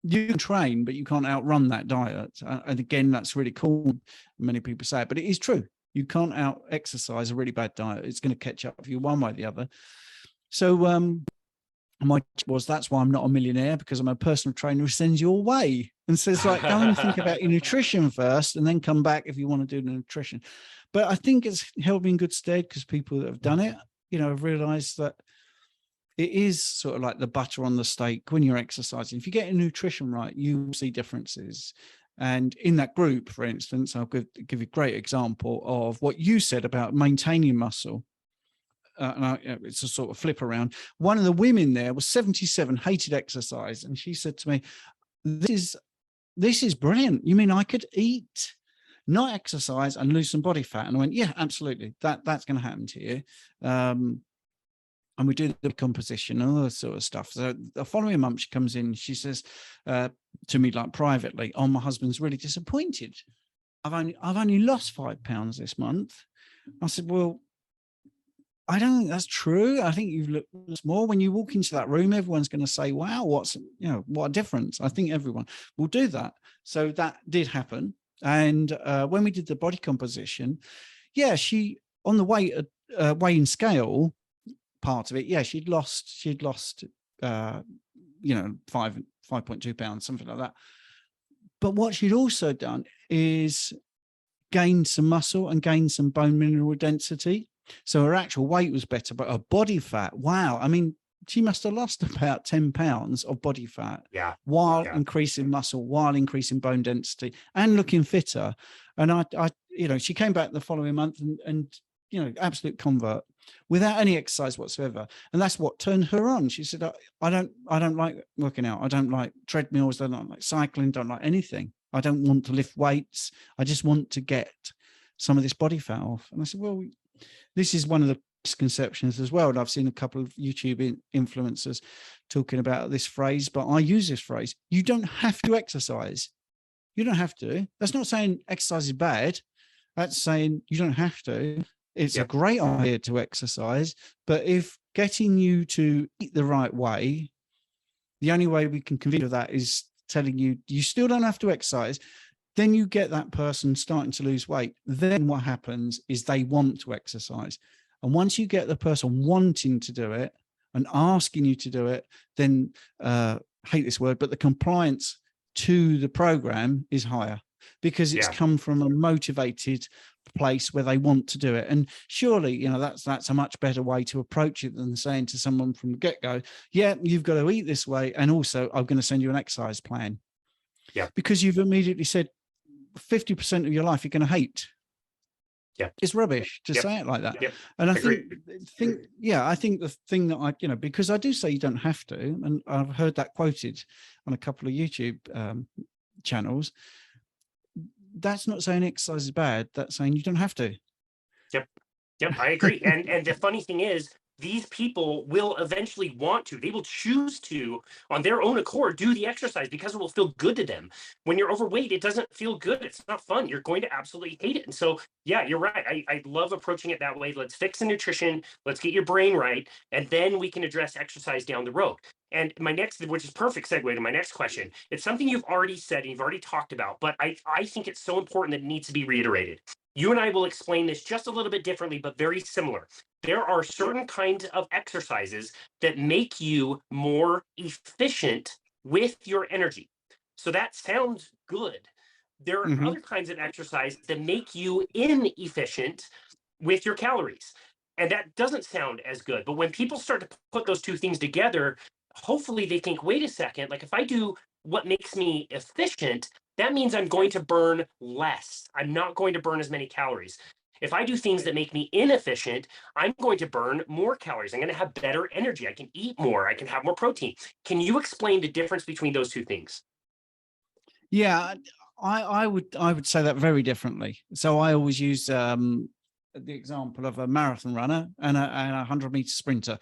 you can train, but you can't outrun that diet. And again, that's really cool. Many people say it, but it is true. You can't out exercise a really bad diet. It's going to catch up with you one way or the other. So my was, that's why I'm not a millionaire, because I'm a personal trainer who sends you away and says, like, go and think about your nutrition first and then come back if you want to do the nutrition. But I think it's held me in good stead, because people that have done it, you know, have realized that it is sort of like the butter on the steak when you're exercising. If you get your nutrition right, you will see differences. And in that group, for instance, I'll give you a great example of what you said about maintaining muscle. It's a sort of flip around. One of the women there was 77, hated exercise. And she said to me, this is brilliant. You mean I could eat, not exercise, and lose some body fat? And I went, yeah, absolutely. That's going to happen to you. And we do the composition and all that sort of stuff. So the following month, she comes in, she says to me, like, privately, oh, my husband's really disappointed. I've only lost 5 pounds this month. I said, well, I don't think that's true. I think you've looked more. When you walk into that room, everyone's going to say, wow, what a difference. I think everyone will do that. So that did happen. And when we did the body composition, yeah, she, on the weighing scale part of it, yeah, she'd lost 5.2 pounds, something like that. But what she'd also done is gained some muscle and gained some bone mineral density. So her actual weight was better, but her body fat, wow. I mean, she must have lost about 10 pounds of body fat while increasing muscle, while increasing bone density, and looking fitter. And I she came back the following month and absolute convert without any exercise whatsoever. And that's what turned her on. She said, I don't like working out. I don't like treadmills. I don't like cycling. Don't like anything. I don't want to lift weights. I just want to get some of this body fat off. And I said, well, this is one of the misconceptions as well. And I've seen a couple of YouTube influencers talking about this phrase, but I use this phrase. You don't have to exercise. You don't have to. That's not saying exercise is bad. That's saying you don't have to. It's a great idea to exercise, but if getting you to eat the right way, the only way we can convince you of that is telling you, you still don't have to exercise. Then you get that person starting to lose weight. Then what happens is they want to exercise. And once you get the person wanting to do it and asking you to do it, then hate this word, but the compliance to the program is higher, because it's come from a motivated place where they want to do it. And surely, that's a much better way to approach it than saying to someone from the get-go, yeah, you've got to eat this way, and also I'm going to send you an exercise plan. Yeah, because you've immediately said 50% of your life you're going to hate. Yeah, it's rubbish to say it like that. And I think the thing that because I do say you don't have to, and I've heard that quoted on a couple of YouTube channels. That's not saying exercise is bad. That's saying you don't have to. Yep, I agree. And the funny thing is, these people will eventually want to, they will choose to, on their own accord, do the exercise because it will feel good to them. When you're overweight, it doesn't feel good. It's not fun. You're going to absolutely hate it. And so, yeah, you're right. I love approaching it that way. Let's fix the nutrition. Let's get your brain right. And then we can address exercise down the road. And my next, which is perfect segue to my next question, it's something you've already said and you've already talked about, but I think it's so important that it needs to be reiterated. You and I will explain this just a little bit differently, but very similar. There are certain kinds of exercises that make you more efficient with your energy. So that sounds good. There are Hmm. other kinds of exercise that make you inefficient with your calories. And that doesn't sound as good. But when people start to put those two things together, hopefully they think, wait a second, like if I do what makes me efficient, that means I'm going to burn less. I'm not going to burn as many calories. If I do things that make me inefficient, I'm going to burn more calories. I'm going to have better energy. I can eat more. I can have more protein. Can you explain the difference between those two things? Yeah, I would say that very differently. So I always use the example of a marathon runner and a 100-meter sprinter.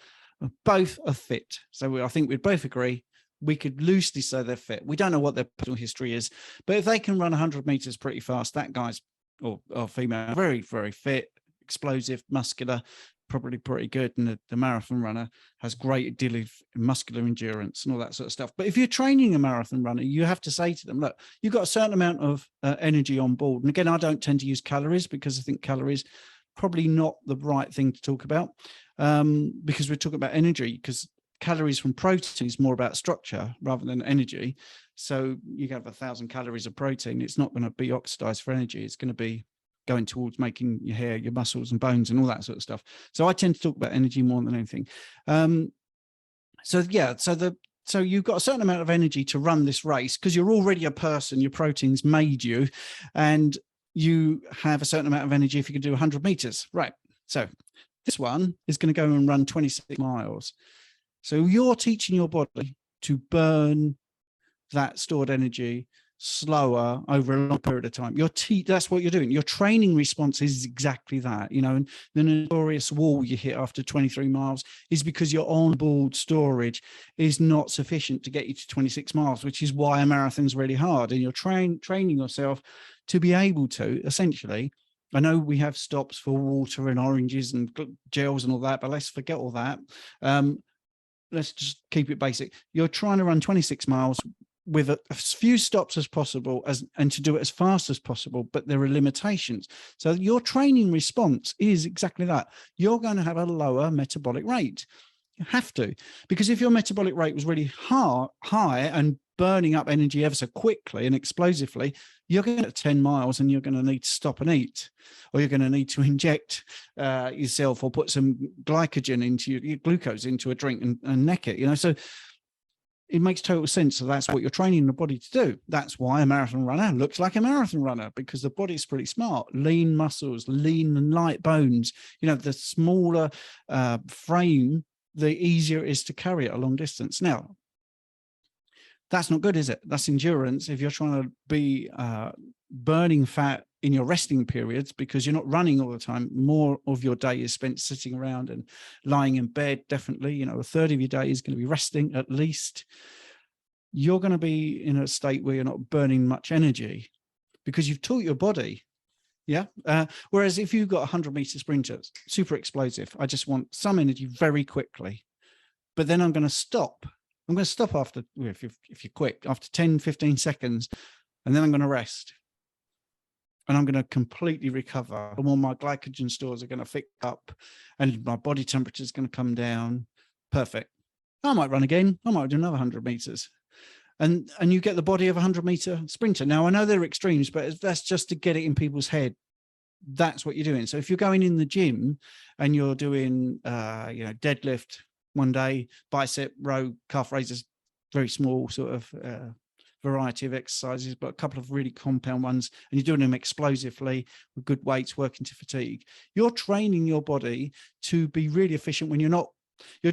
Both are fit. So I think we'd both agree we could loosely say they're fit. We don't know what their personal history is, but if they can run 100 meters pretty fast, that guy's or female very, very fit, explosive, muscular, probably pretty good. And the marathon runner has great deal of muscular endurance and all that sort of stuff. But if you're training a marathon runner, you have to say to them, look, you've got a certain amount of energy on board. And again, I don't tend to use calories because I think calories probably not the right thing to talk about, because we're talking about energy, because calories from protein is more about structure rather than energy. So you have 1,000 calories of protein. It's not going to be oxidized for energy. It's going to be going towards making your hair, your muscles and bones and all that sort of stuff. So I tend to talk about energy more than anything. So you've got a certain amount of energy to run this race because you're already a person, your proteins made you, and you have a certain amount of energy if you can do 100 meters. Right. So this one is going to go and run 26 miles. So you're teaching your body to burn that stored energy slower over a long period of time. That's what you're doing. Your training response is exactly that, and the notorious wall you hit after 23 miles is because your onboard storage is not sufficient to get you to 26 miles, which is why a marathon's really hard. And you're training yourself to be able to essentially, I know we have stops for water and oranges and gels and all that, but let's forget all that. Let's just keep it basic. You're trying to run 26 miles with a few stops as possible and to do it as fast as possible, but there are limitations. So your training response is exactly that. You're going to have a lower metabolic rate. You have to, because if your metabolic rate was really high and burning up energy ever so quickly and explosively, you're going to get 10 miles and you're going to need to stop and eat, or you're going to need to inject yourself or put some glycogen into your glucose into a drink and neck it, so it makes total sense. So that's what you're training the body to do. That's why a marathon runner looks like a marathon runner, because the body's pretty smart. Lean muscles, lean and light bones, the smaller frame, the easier it is to carry it a long distance. Now, that's not good, is it? That's endurance. If you're trying to be burning fat in your resting periods because you're not running all the time, more of your day is spent sitting around and lying in bed. Definitely, a third of your day is going to be resting at least. You're going to be in a state where you're not burning much energy because you've taught your body. Yeah. Whereas if you've got 100-meter sprinters, super explosive, I just want some energy very quickly, but then I'm going to stop. I'm going to stop after, if you're quick, after 10, 15 seconds, and then I'm going to rest. And I'm going to completely recover. And all my glycogen stores are going to pick up and my body temperature is going to come down. Perfect. I might run again. I might do another 100 meters. And you get the body of a 100-meter sprinter. Now, I know they're extremes, but that's just to get it in people's head. That's what you're doing. So if you're going in the gym and you're doing, deadlift one day, bicep, row, calf raises, very small sort of variety of exercises, but a couple of really compound ones, and you're doing them explosively with good weights, working to fatigue. You're training your body to be really efficient when you're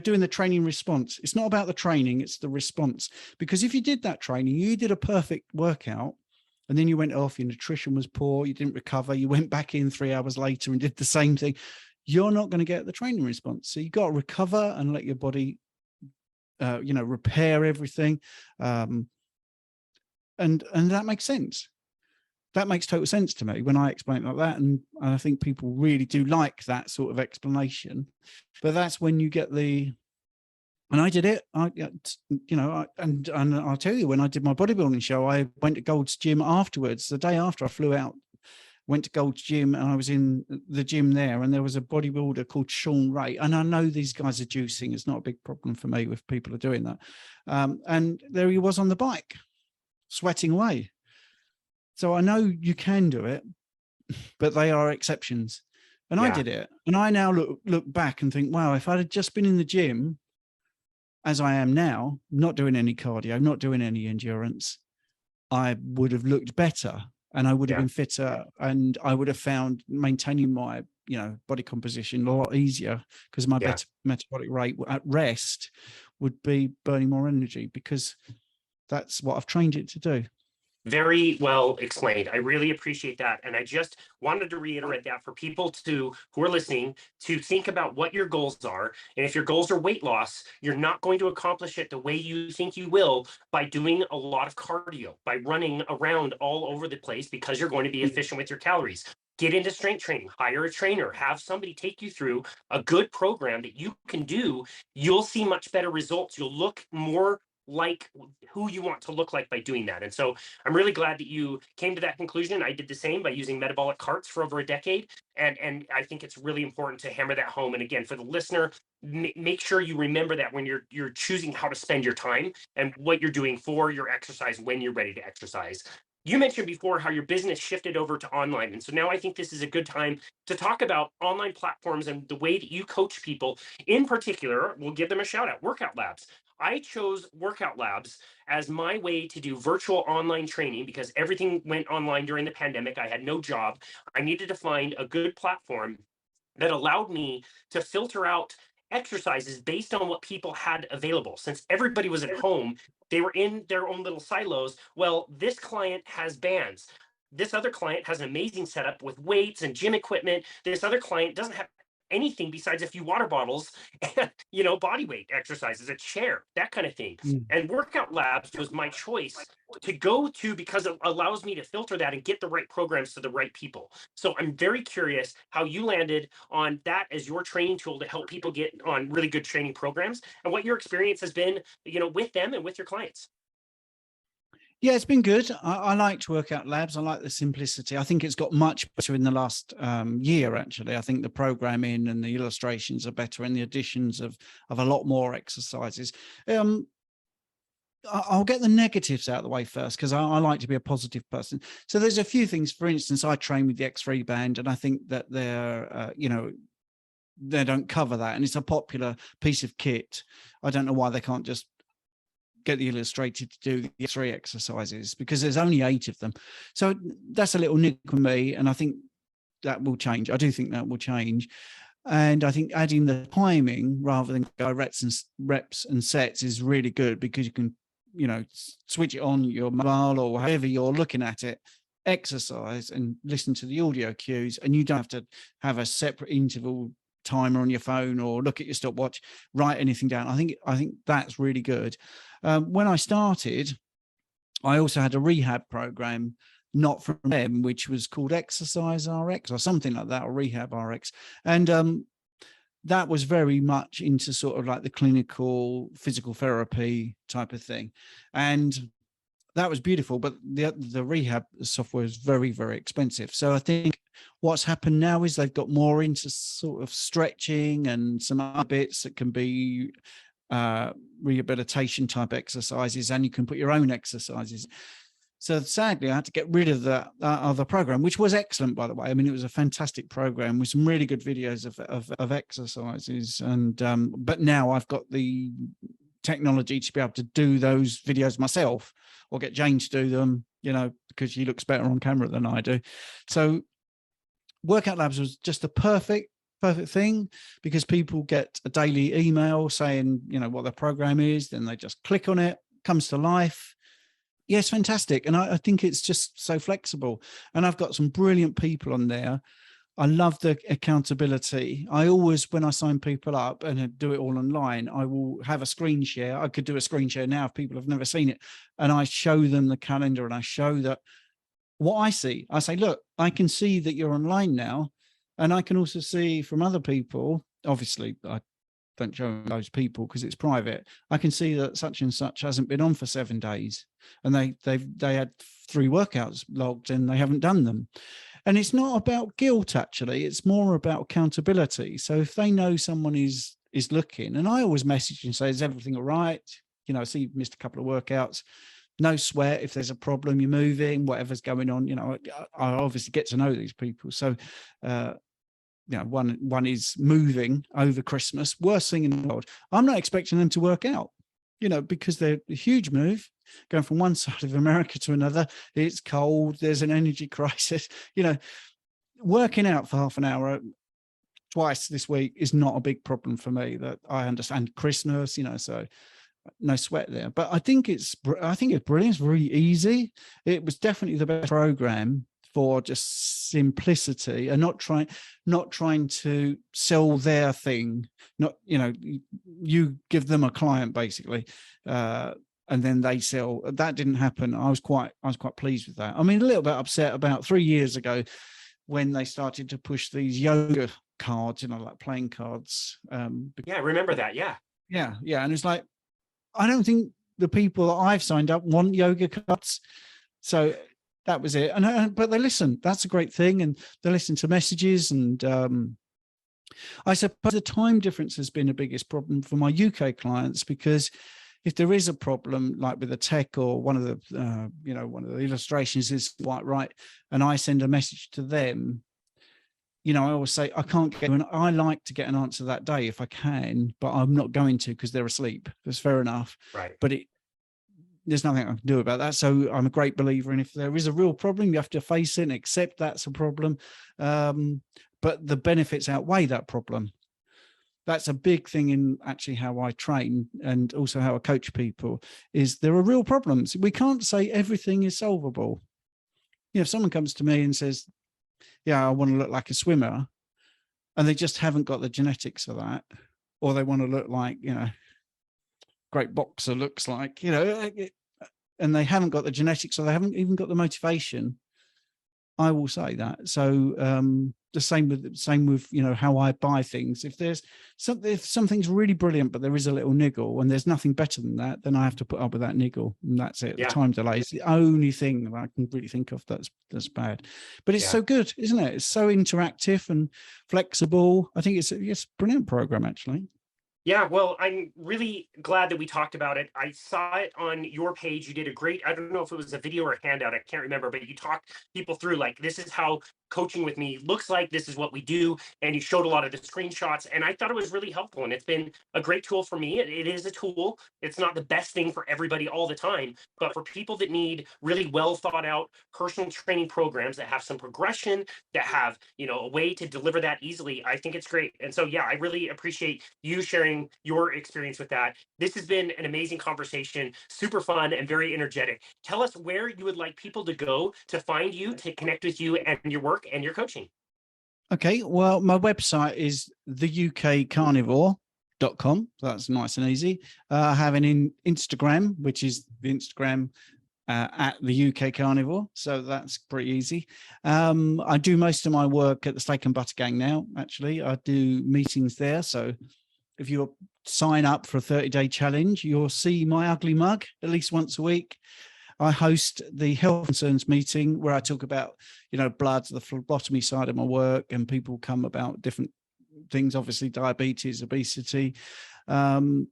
doing the training response. It's not about the training, it's the response. Because if you did that training, you did a perfect workout, and then you went off, your nutrition was poor, you didn't recover, you went back in 3 hours later and did the same thing, you're not going to get the training response. So you've got to recover and let your body, repair everything. And that makes sense. That makes total sense to me when I explain it like that. And I think people really do like that sort of explanation. But that's when you get and I did it, and I'll tell you, when I did my bodybuilding show, I went to Gold's Gym afterwards. The day after I flew out went to Gold's Gym, and I was in the gym there, and there was a bodybuilder called Sean Ray. And I know these guys are juicing. It's not a big problem for me if people are doing that. And there he was on the bike, sweating away. So I know you can do it, but they are exceptions. And I did it. And I now look back and think, wow, if I'd just been in the gym as I am now, not doing any cardio, not doing any endurance, I would have looked better, and I would have been fitter, and I would have found maintaining my, body composition a lot easier, because my metabolic rate at rest would be burning more energy, because that's what I've trained it to do. Very well explained. I really appreciate that. And I just wanted to reiterate that for people who are listening, to think about what your goals are. And if your goals are weight loss, you're not going to accomplish it the way you think you will by doing a lot of cardio, by running around all over the place, because you're going to be efficient with your calories. Get into strength training, hire a trainer, have somebody take you through a good program that you can do. You'll see much better results. You'll look more like who you want to look like by doing that. And so I'm really glad that you came to that conclusion. I did the same by using metabolic carts for over a decade. And I think it's really important to hammer that home. And again, for the listener, make sure you remember that when you're choosing how to spend your time and what you're doing for your exercise when you're ready to exercise. You mentioned before how your business shifted over to online. And so now I think this is a good time to talk about online platforms and the way that you coach people. In particular, we'll give them a shout out, Workout Labs. I chose Workout Labs as my way to do virtual online training because everything went online during the pandemic. I had no job. I needed to find a good platform that allowed me to filter out exercises based on what people had available. Since everybody was at home, they were in their own little silos. Well, this client has bands. This other client has an amazing setup with weights and gym equipment. This other client doesn't have anything besides a few water bottles and body weight exercises, a chair, that kind of thing. And Workout Labs was my choice to go to because it allows me to filter that and get the right programs to the right people. So I'm very curious how you landed on that as your training tool to help people get on really good training programs, and what your experience has been, with them and with your clients. Yeah, it's been good. I liked Workout Labs. I like the simplicity. I think it's got much better in the last year, actually. I think the programming and the illustrations are better, and the additions of a lot more exercises. I'll get the negatives out of the way first, because I like to be a positive person. So there's a few things. For instance, I train with the X3 band, and I think that they don't cover that. And it's a popular piece of kit. I don't know why they can't just get the illustrated to do the X3 exercises, because there's only 8 of them. So that's a little nick for me, and I think that will change. I do think that will change. And I think adding the timing rather than go reps and sets is really good, because you can, switch it on your mobile or however you're looking at it, exercise and listen to the audio cues, and you don't have to have a separate interval timer on your phone or look at your stopwatch, write anything down. I think that's really good. When I started, I also had a rehab program, not from them, which was called Exercise RX or something like that, or Rehab RX. And that was very much into sort of like the clinical physical therapy type of thing. And that was beautiful, but the rehab software is very, very expensive. So I think what's happened now is they've got more into sort of stretching and some other bits that can be rehabilitation type exercises, and you can put your own exercises. So sadly, I had to get rid of that other program, which was excellent, by the way. I mean, it was a fantastic program with some really good videos of exercises. And but now I've got the technology to be able to do those videos myself, or get Jane to do them, because she looks better on camera than I do. So Workout Labs was just a perfect thing, because people get a daily email saying, what their program is, then they just click on it, comes to life. Yes, fantastic. And I think it's just so flexible. And I've got some brilliant people on there. I love the accountability. I always, when I sign people up and do it all online, I will have a screen share. I could do a screen share now if people have never seen it. And I show them the calendar, and I show that what I see. I say, look, I can see that you're online now. And I can also see from other people, obviously, I don't show those people because it's private. I can see that such and such hasn't been on for 7 days, and they had 3 workouts logged and they haven't done them. And it's not about guilt, actually. It's more about accountability. So if they know someone is looking, and I always message and say, is everything all right? You know, I see you've missed a couple of workouts. No sweat. If there's a problem, you're moving, whatever's going on, you know, I obviously get to know these people. So, you know, one is moving over Christmas, worst thing in the world. I'm not expecting them to work out, you know, because they're a huge move going from one side of America to another. It's cold. There's an energy crisis, you know, working out for half an hour twice this week is not a big problem for me. That I understand. Christmas, you know, so no sweat there. But I think it's brilliant. It's really easy. It was definitely the best program for just simplicity and not trying to sell their thing. Not, you know, you give them a client basically, and then they sell. That didn't happen. I was quite pleased with that. I mean, a little bit upset about 3 years ago when they started to push these yoga cards, you know, like playing cards. Yeah, I remember that. Yeah. Yeah. And it's like, I don't think the people that I've signed up want yoga cards. So that was it. And but they listen. That's a great thing. And they listen to messages. And I suppose the time difference has been the biggest problem for my UK clients, because if there is a problem, like with the tech or one of the, you know, one of the illustrations is quite right, and I send a message to them, you know, I always say, I can't get, and I like to get an answer that day if I can, but I'm not going to because they're asleep. That's fair enough. Right. But there's nothing I can do about that. So I'm a great believer in, if there is a real problem, you have to face it and accept that's a problem. But the benefits outweigh that problem. That's a big thing in actually how I train and also how I coach people, is there are real problems. We can't say everything is solvable. You know, if someone comes to me and says, yeah, I want to look like a swimmer, and they just haven't got the genetics for that, or they want to look like, you know, great boxer looks like, you know, and they haven't got the genetics, or they haven't even got the motivation, I will say that. So the same with, you know, how I buy things. If there's something, if something's really brilliant, but there is a little niggle and there's nothing better than that, then I have to put up with that niggle, and that's it. Yeah. The time delay is the only thing that I can really think of that's bad. But it's so good, isn't it? It's so interactive and flexible. I think it's a brilliant program, actually. Yeah, well, I'm really glad that we talked about it. I saw it on your page. You did a great, I don't know if it was a video or a handout, I can't remember, but you talked people through, like, this is how coaching with me looks like, this is what we do. And you showed a lot of the screenshots, and I thought it was really helpful. And it's been a great tool for me. It is a tool. It's not the best thing for everybody all the time, but for people that need really well thought out personal training programs that have some progression, that have, you know, a way to deliver that easily, I think it's great. And so, yeah, I really appreciate you sharing your experience with that. This has been an amazing conversation, super fun and very energetic. Tell us where you would like people to go to find you, to connect with you and your work and your coaching. Okay, well, my website is theukcarnivore.com. That's nice and easy. I have an Instagram, which is the Instagram at the UK Carnivore. So that's pretty easy. I do most of my work at the Steak and Butter Gang now, actually. I do meetings there. So if you sign up for a 30-day challenge, you'll see my ugly mug at least once a week. I host the health concerns meeting where I talk about, you know, blood, the phlebotomy side of my work, and people come about different things, obviously diabetes, obesity. And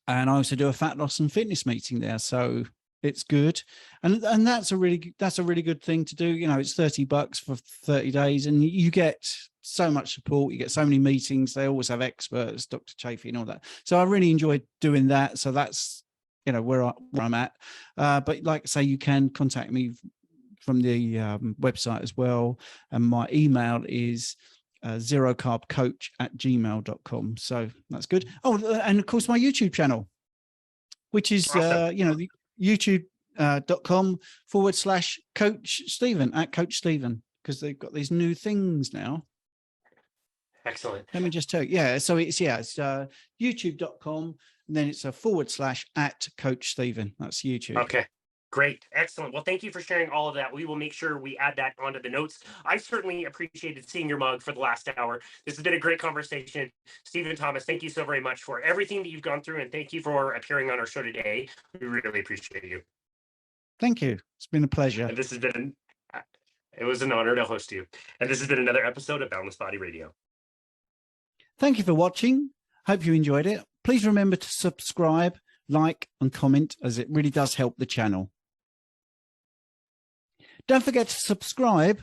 I also do a fat loss and fitness meeting there. So it's good. And that's a really good thing to do. You know, it's $30 for 30 days and you get so much support. You get so many meetings. They always have experts, Dr. Chafee and all that. So I really enjoyed doing that. So that's, you know, where I'm at. But like I say, you can contact me from the website as well. And my email is zerocarbcoach@gmail.com. So that's good. Oh, and of course, my YouTube channel, which is, Awesome. you know, the youtube.com/Coach Stephen, at Coach Stephen, because they've got these new things now. Excellent. Let me just tell you. Yeah. So it's youtube.com. And then it's a /@ Coach Stephen. That's YouTube. Okay. Great. Excellent. Well, thank you for sharing all of that. We will make sure we add that onto the notes. I certainly appreciated seeing your mug for the last hour. This has been a great conversation. Stephen Thomas, thank you so very much for everything that you've gone through, and thank you for appearing on our show today. We really appreciate you. Thank you. It's been a pleasure. And this has been It was an honor to host you. And this has been another episode of Boundless Body Radio. Thank you for watching. Hope you enjoyed it. Please remember to subscribe, like, and comment, as it really does help the channel. Don't forget to subscribe